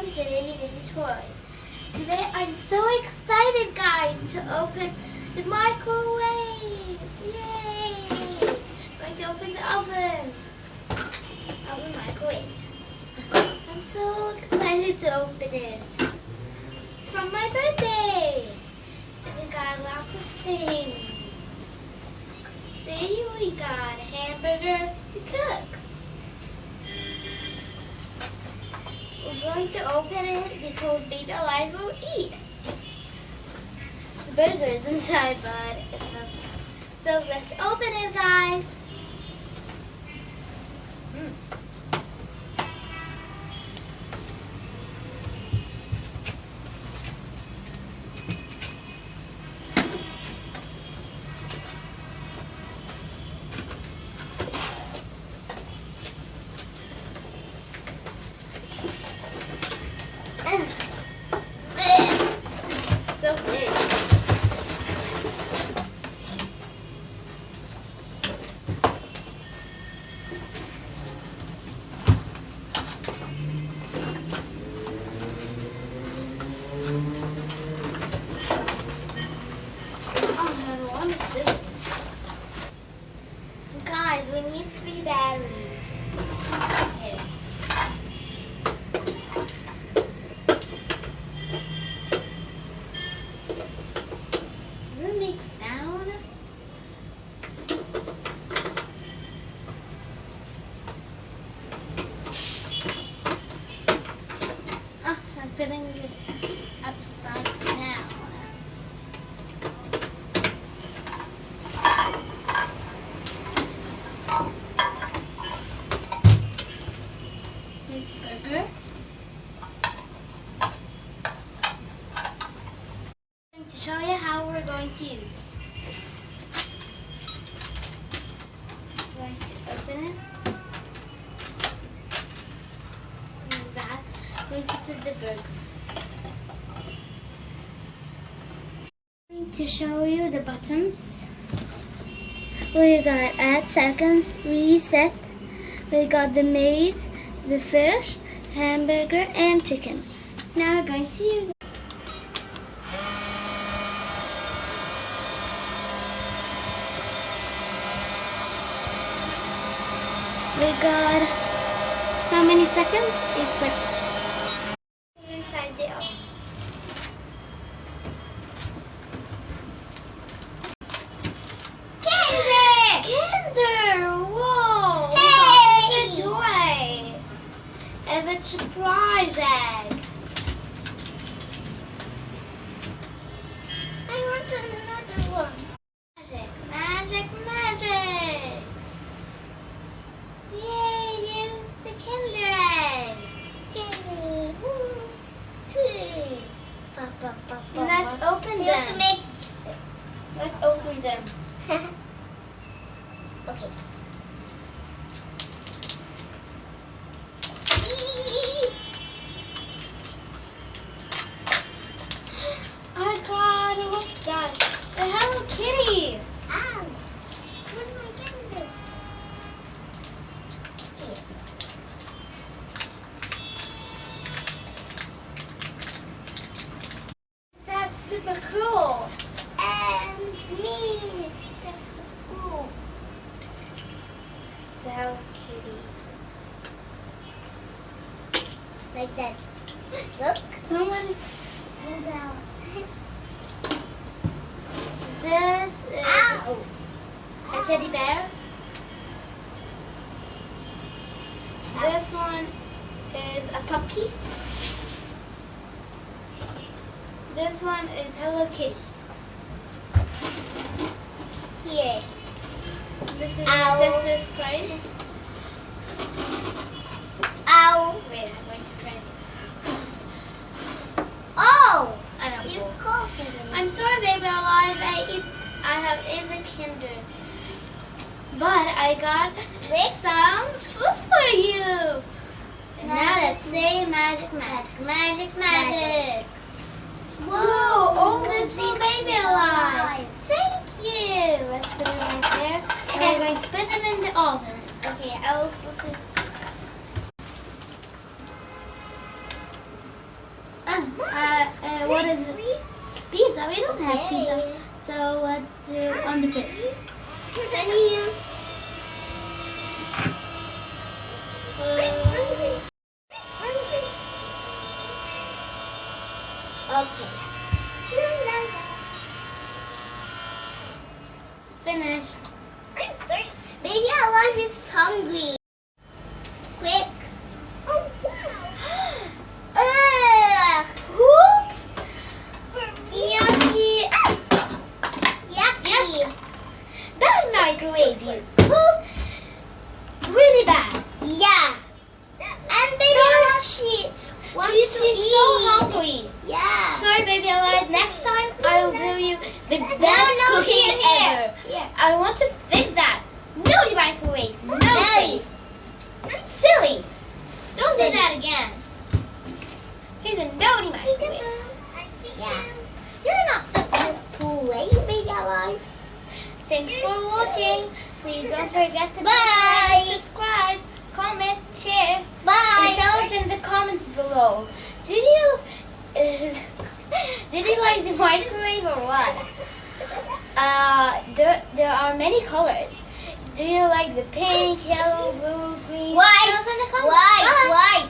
comes in any baby toys. Today I'm so excited, guys, to open the microwave. Yay! I'm going to open the oven. Oven microwave. I'm so excited to open it. It's from my birthday. And we got lots of things. See, we got hamburgers to cook. We're going to open it because Baby Alive will eat. The burger is inside, but it's not. So let's open it, guys. So big. What is this? Guys, we need 3 batteries. Okay. Does it make sound? Oh, I'm putting it upside down. Burger. To show you how we're going to use it. I'm going to open it. And that. I'm going to put the burger. I'm going to show you the buttons. We got add seconds, reset. We got the maize, the fish, hamburger, and chicken. Now we're going to use it. We got how many seconds? It's like inside the oven. Kinder! Whoa! Hey! We got a toy! And a surprise egg. I want another one. Magic, magic, magic! Yay, here's the Kinder egg. Yay. Woo. Two. Let's open them. Let's open them. Okay. I got, what's that? The Hello Kitty. Ow. What am I getting? That's super cool. And me. That's so cool. It's a Hello Kitty. Like that. Look. Someone pull down. This is a teddy bear. This one is a puppy. This one is Hello Kitty. Here. This is my sister's sprite. Ow! Wait, I'm going to try it. Oh! I don't know. I'm sorry, Baby Alive. I have eaten Kinder. But I got some food for you. And now let's say magic, magic, magic, magic. Whoa! All this for Baby Alive. Thank you. Let's put it right there. And we're going to put them in the oven. Okay, I'll put it. what is it? Pizza. We don't have pizza. So let's do on the fish. Can you? Okay. Finished. Baby, our life is hungry. Quick. Yucky. Yucky. Bad microwave, you cook. Really bad. Yeah. And baby, she's so hungry. Yeah. Sorry, baby, alive. Next time I will do you the best cooking ever. Yeah. I want to fix that. No microwave. No. Silly. Don't do that again. He's a naughty microwave. Yeah. You're not supposed to play, baby alive. Thanks for watching. Please don't forget to like, subscribe, comment, share. Bye. And tell us in the comments below. Did you like the microwave or what? There are many colors. Do you like the pink, yellow, blue, green? White. White.